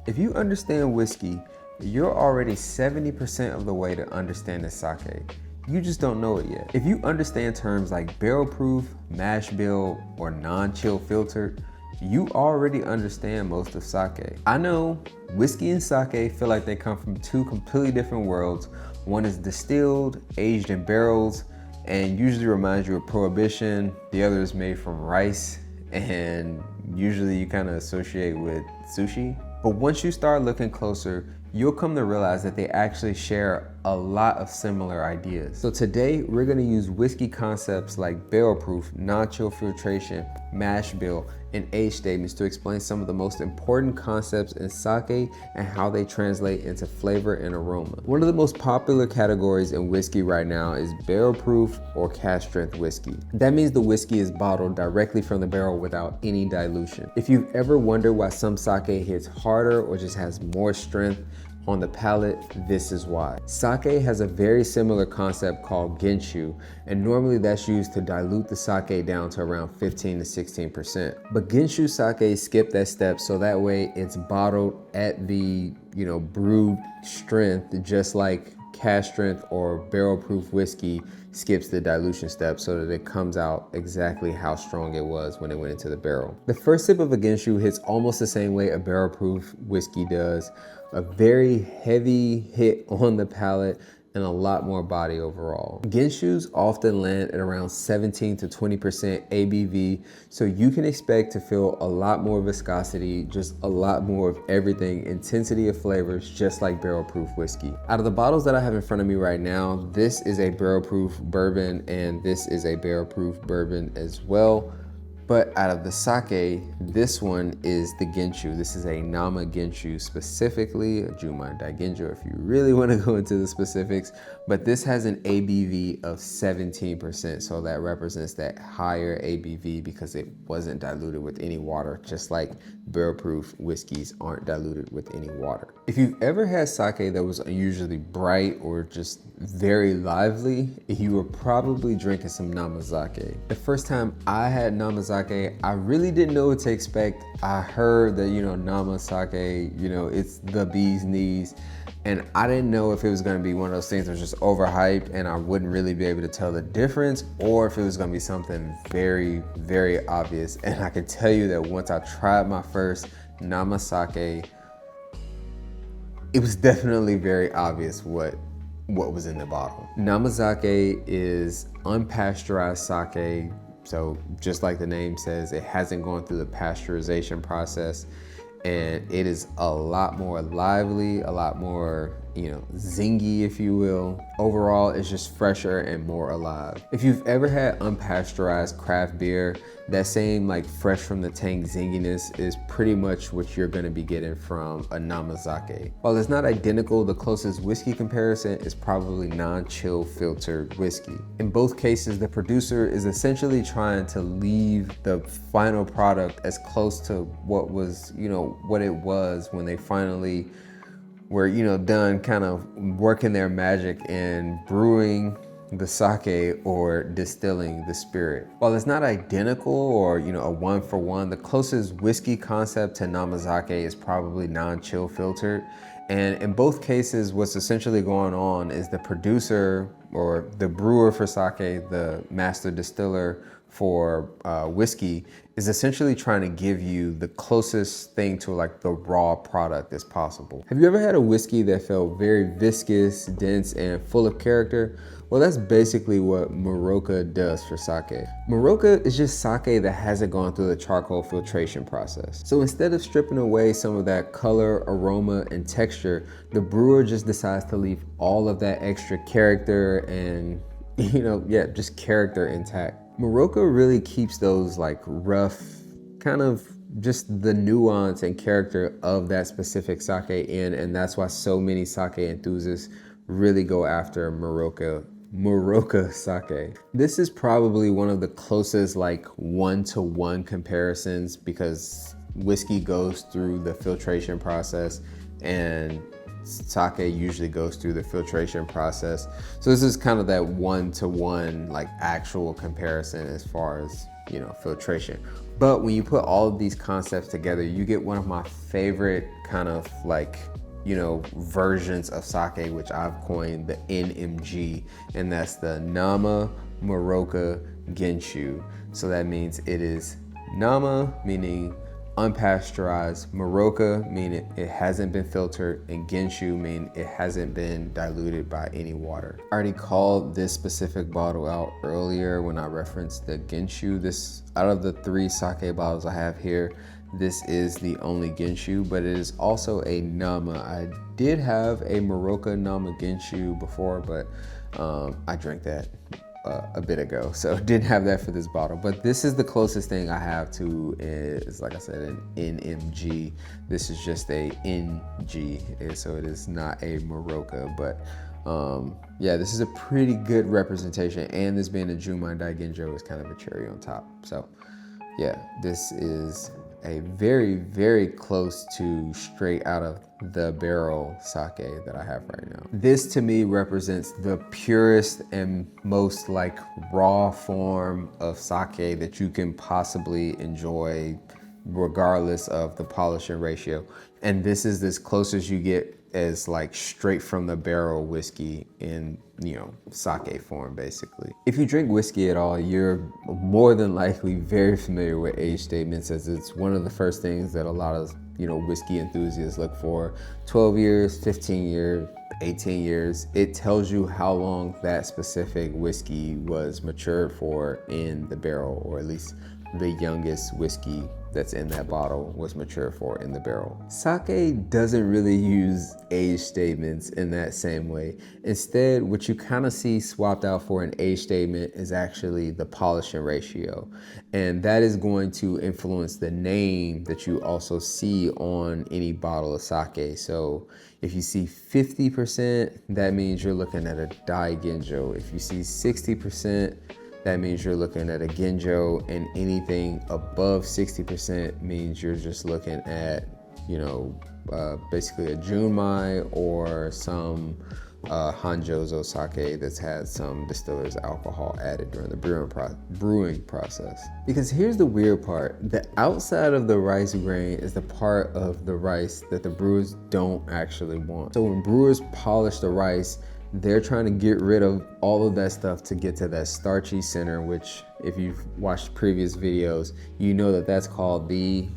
If you understand whiskey, you're already 70% of the way to understanding sake. You just don't know it yet. If you understand terms like barrel proof, mash bill, or non-chill filtered, you already understand most of sake. I know whiskey and sake feel like they come from two completely different worlds. One is distilled, aged in barrels, and usually reminds you of prohibition. The other is made from rice, and usually you kind of associate with sushi. But once you start looking closer, you'll come to realize that they actually share a lot of similar ideas. So today, we're gonna use whiskey concepts like barrel proof, non-chill filtration, mash bill, and age statements to explain some of the most important concepts in sake and how they translate into flavor and aroma. One of the most popular categories in whiskey right now is barrel proof or cask strength whiskey. That means the whiskey is bottled directly from the barrel without any dilution. If you've ever wondered why some sake hits harder or just has more strength on the palate, this is why. Sake has a very similar concept called genshu, and normally that's used to dilute the sake down to around 15 to 16%. But genshu sake skip that step, so that way it's bottled at the brewed strength, just like cask strength or barrel proof whiskey skips the dilution step so that it comes out exactly how strong it was when it went into the barrel. The first sip of a genshu hits almost the same way a barrel proof whiskey does. A very heavy hit on the palate and a lot more body overall. Genshus often land at around 17 to 20% ABV, so you can expect to feel a lot more viscosity, just a lot more of everything, intensity of flavors, just like barrel proof whiskey. Out of the bottles that I have in front of me right now, this is a barrel proof bourbon and this is a barrel proof bourbon as well. But out of the sake, this one is the genshu. This is a nama genshu, specifically a Jumai Daigenjo if you really want to go into the specifics. But this has an ABV of 17%, so that represents that higher ABV because it wasn't diluted with any water, just like barrel proof whiskeys aren't diluted with any water. If you've ever had sake that was unusually bright or just very lively, you were probably drinking some namazake. The first time I had namazake, I really didn't know what to expect. I heard that, namazake, it's the bee's knees. And I didn't know if it was gonna be one of those things that was just overhyped and I wouldn't really be able to tell the difference, or if it was gonna be something very, very obvious. And I can tell you that once I tried my first namazake, it was definitely very obvious what was in the bottle. Namazake is unpasteurized sake, so just like the name says, it hasn't gone through the pasteurization process, and it is a lot more lively, a lot more, zingy, if you will. Overall, it's just fresher and more alive. If you've ever had unpasteurized craft beer, that same fresh from the tank zinginess is pretty much what you're gonna be getting from a namazake. While it's not identical, the closest whiskey comparison is probably non-chill filtered whiskey. In both cases, the producer is essentially trying to leave the final product as close to what was, what it was when they finally were, done kind of working their magic in brewing the sake or distilling the spirit. While it's not identical or, a one for one, the closest whiskey concept to namazake is probably non-chill filtered. And in both cases, what's essentially going on is the producer or the brewer for sake, the master distiller for whiskey, is essentially trying to give you the closest thing to the raw product as possible. Have you ever had a whiskey that felt very viscous, dense, and full of character? Well, that's basically what muroka does for sake. Muroka is just sake that hasn't gone through the charcoal filtration process. So instead of stripping away some of that color, aroma, and texture, the brewer just decides to leave all of that extra character and, just character intact. Muroka really keeps those rough, kind of just the nuance and character of that specific sake in, and that's why so many sake enthusiasts really go after muroka sake. This is probably one of the closest one-to-one comparisons because whiskey goes through the filtration process and sake usually goes through the filtration process. So this is kind of that one-to-one actual comparison as far as filtration. But when you put all of these concepts together, you get one of my favorite kind of like, you know, versions of sake, which I've coined the NMG, and that's the Nama Muroka Genshu. So that means it is Nama, meaning unpasteurized, Muroka, meaning it hasn't been filtered, and Genshu, meaning it hasn't been diluted by any water. I already called this specific bottle out earlier when I referenced the Genshu. This, out of the 3 sake bottles I have here, this is the only Genshu, but it is also a Nama. I did have a Muroka Nama Genshu before, but I drank that a bit ago, so didn't have that for this bottle. But this is the closest thing I have to, is like I said, an NMG. This is just a NG, so it is not a Muroka. But yeah, this is a pretty good representation, and this being a Junmai Daiginjo is kind of a cherry on top. So yeah, this is a very, very close to straight out of the barrel sake that I have right now. This to me represents the purest and most like raw form of sake that you can possibly enjoy, regardless of the polishing ratio. And this is as close as you get as like straight from the barrel whiskey in, you know, sake form basically. If you drink whiskey at all, you're more than likely very familiar with age statements, as it's one of the first things that a lot of, you know, whiskey enthusiasts look for. 12 years, 15 years, 18 years. It tells you how long that specific whiskey was matured for in the barrel, or at least the youngest whiskey that's in that bottle was matured for in the barrel. Sake doesn't really use age statements in that same way. Instead, what you kind of see swapped out for an age statement is actually the polishing ratio. And that is going to influence the name that you also see on any bottle of sake. So if you see 50%, that means you're looking at a Daiginjo. If you see 60%, that means you're looking at a Genjo, and anything above 60% means you're just looking at, you know, basically a Junmai or some Hanjozo sake that's had some distiller's alcohol added during the brewing process. Because here's the weird part: the outside of the rice grain is the part of the rice that the brewers don't actually want. So when brewers polish the rice, they're trying to get rid of all of that stuff to get to that starchy center, which if you've watched previous videos, you know that that's called the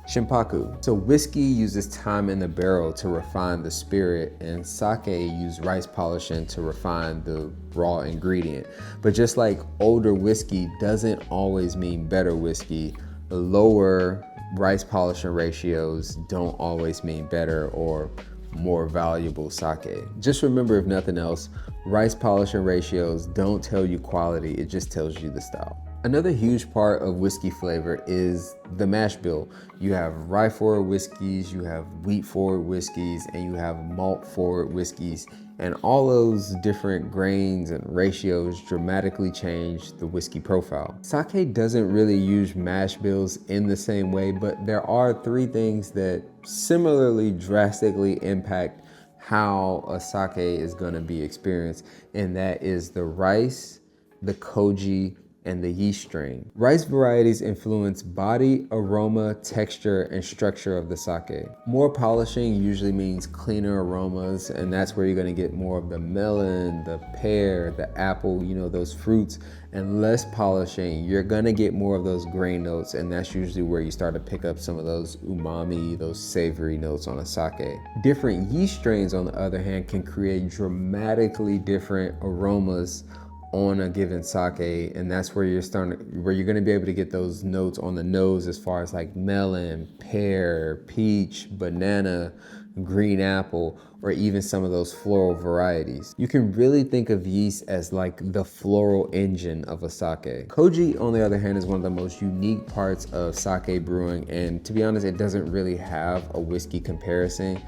Shinpaku. So whiskey uses time in the barrel to refine the spirit, and sake uses rice polishing to refine the raw ingredient. But just like older whiskey doesn't always mean better whiskey, lower rice polishing ratios don't always mean better or more valuable sake. Just remember, if nothing else, rice polishing ratios don't tell you quality, it just tells you the style. Another huge part of whiskey flavor is the mash bill. You have rye forward whiskeys, you have wheat forward whiskeys, and you have malt forward whiskeys. And all those different grains and ratios dramatically change the whiskey profile. Sake doesn't really use mash bills in the same way, but there are 3 things that similarly drastically impact how a sake is going to be experienced, and that is the rice, the koji, and the yeast strain. Rice varieties influence body, aroma, texture, and structure of the sake. More polishing usually means cleaner aromas, and that's where you're gonna get more of the melon, the pear, the apple, you know, those fruits. And less polishing, you're gonna get more of those grain notes, and that's usually where you start to pick up some of those umami, those savory notes on a sake. Different yeast strains, on the other hand, can create dramatically different aromas on a given sake, and that's where you're going to be able to get those notes on the nose, as far as like melon, pear, peach, banana, green apple, or even some of those floral varieties. You can really think of yeast as like the floral engine of a sake. Koji, on the other hand, is one of the most unique parts of sake brewing, and to be honest, it doesn't really have a whiskey comparison.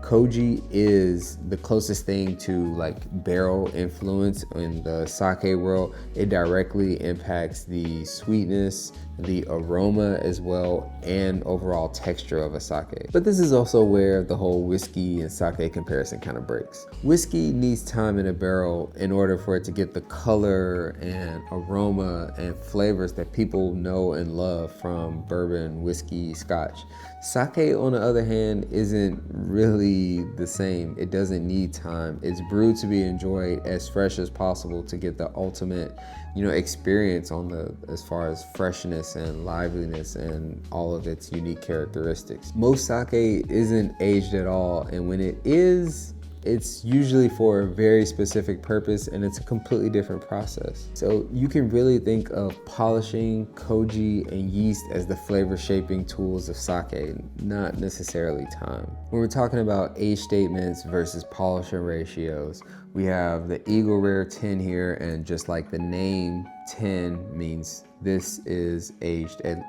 Koji is the closest thing to like barrel influence in the sake world. It directly impacts the sweetness, the aroma as well, and overall texture of a sake. But this is also where the whole whiskey and sake comparison kind of breaks. Whiskey needs time in a barrel in order for it to get the color and aroma and flavors that people know and love from bourbon, whiskey, scotch. Sake, on the other hand, isn't really the same. It doesn't need time. It's brewed to be enjoyed as fresh as possible to get the ultimate, experience on as far as freshness and liveliness and all of its unique characteristics. Most sake isn't aged at all, and when it is, it's usually for a very specific purpose, and it's a completely different process. So you can really think of polishing, koji, and yeast as the flavor shaping tools of sake, not necessarily time. When we're talking about age statements versus polishing ratios, we have the Eagle Rare 10 here, and just like the name 10 means this is aged at,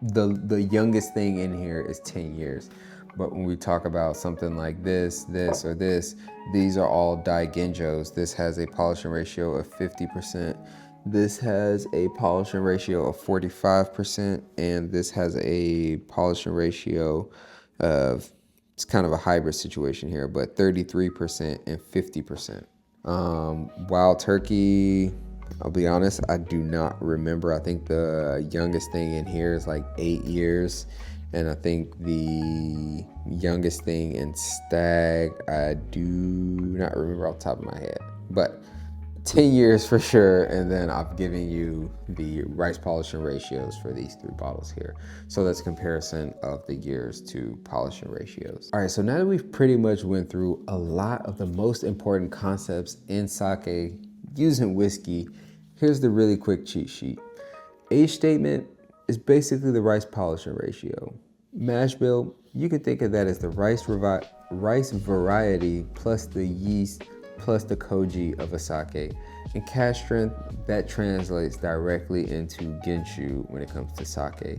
the youngest thing in here is 10 years. But when we talk about something like this, or this, these are all dai genjos. This has a polishing ratio of 50%. This has a polishing ratio of 45%. And this has a polishing ratio of, it's kind of a hybrid situation here, but 33% and 50%. Wild Turkey, I'll be honest, I do not remember. I think the youngest thing in here is like 8 years. And I think the youngest thing in Stag, I do not remember off the top of my head, but 10 years for sure. And then I've given you the rice polishing ratios for these 3 bottles here. So that's comparison of the years to polishing ratios. All right, so now that we've pretty much went through a lot of the most important concepts in sake using whiskey, here's the really quick cheat sheet. Age statement is basically the rice polishing ratio. Mash bill, you can think of that as the rice variety plus the yeast plus the koji of a sake. And cask strength, that translates directly into genshu when it comes to sake.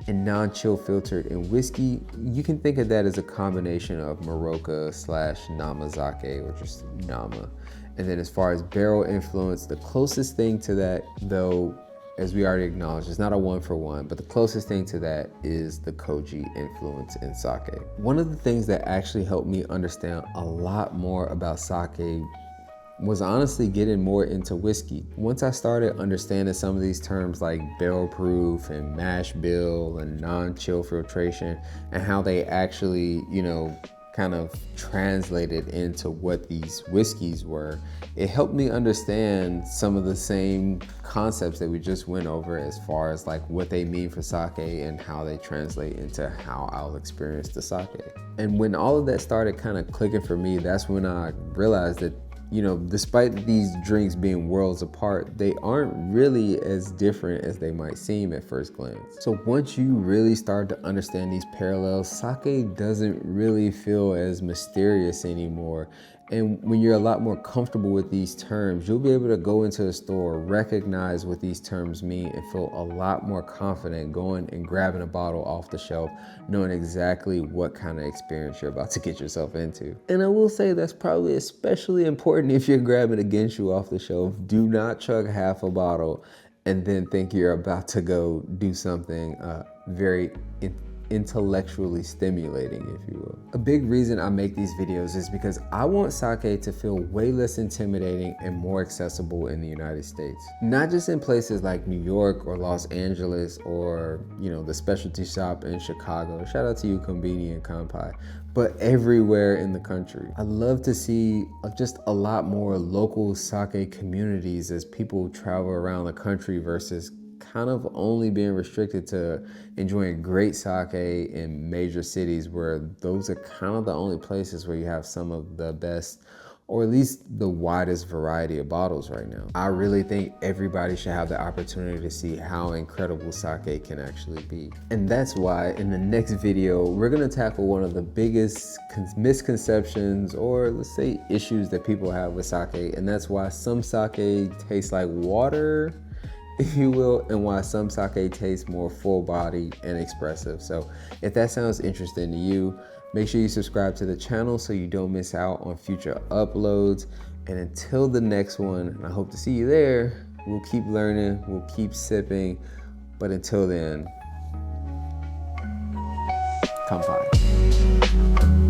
And non-chill filtered in whiskey, you can think of that as a combination of muroka / namazake, or just nama. And then as far as barrel influence, the closest thing to that, though, as we already acknowledged, it's not a 1-for-1, but the closest thing to that is the koji influence in sake. One of the things that actually helped me understand a lot more about sake was honestly getting more into whiskey. Once I started understanding some of these terms like barrel proof and mash bill and non-chill filtration, and how they actually, kind of translated into what these whiskeys were, it helped me understand some of the same concepts that we just went over as far as like what they mean for sake and how they translate into how I'll experience the sake. And when all of that started kind of clicking for me, that's when I realized that, despite these drinks being worlds apart, they aren't really as different as they might seem at first glance. So once you really start to understand these parallels, sake doesn't really feel as mysterious anymore. And when you're a lot more comfortable with these terms, you'll be able to go into a store, recognize what these terms mean, and feel a lot more confident going and grabbing a bottle off the shelf, knowing exactly what kind of experience you're about to get yourself into. And I will say that's probably especially important if you're grabbing a genshu off the shelf. Do not chug half a bottle and then think you're about to go do something very intellectually stimulating, if you will. A big reason I make these videos is because I want sake to feel way less intimidating and more accessible in the United States. Not just in places like New York or Los Angeles or, the specialty shop in Chicago. Shout out to you, Konbini and Kanpai. But everywhere in the country. I'd love to see just a lot more local sake communities as people travel around the country versus kind of only being restricted to enjoying great sake in major cities, where those are kind of the only places where you have some of the best, or at least the widest variety of bottles right now. I really think everybody should have the opportunity to see how incredible sake can actually be. And that's why in the next video, we're gonna tackle one of the biggest misconceptions, or let's say issues that people have with sake, and that's why some sake tastes like water, if you will, and why some sake tastes more full-bodied and expressive. So if that sounds interesting to you, make sure you subscribe to the channel so you don't miss out on future uploads. And until the next one, and I hope to see you there, we'll keep learning, we'll keep sipping, But until then, Kanpai.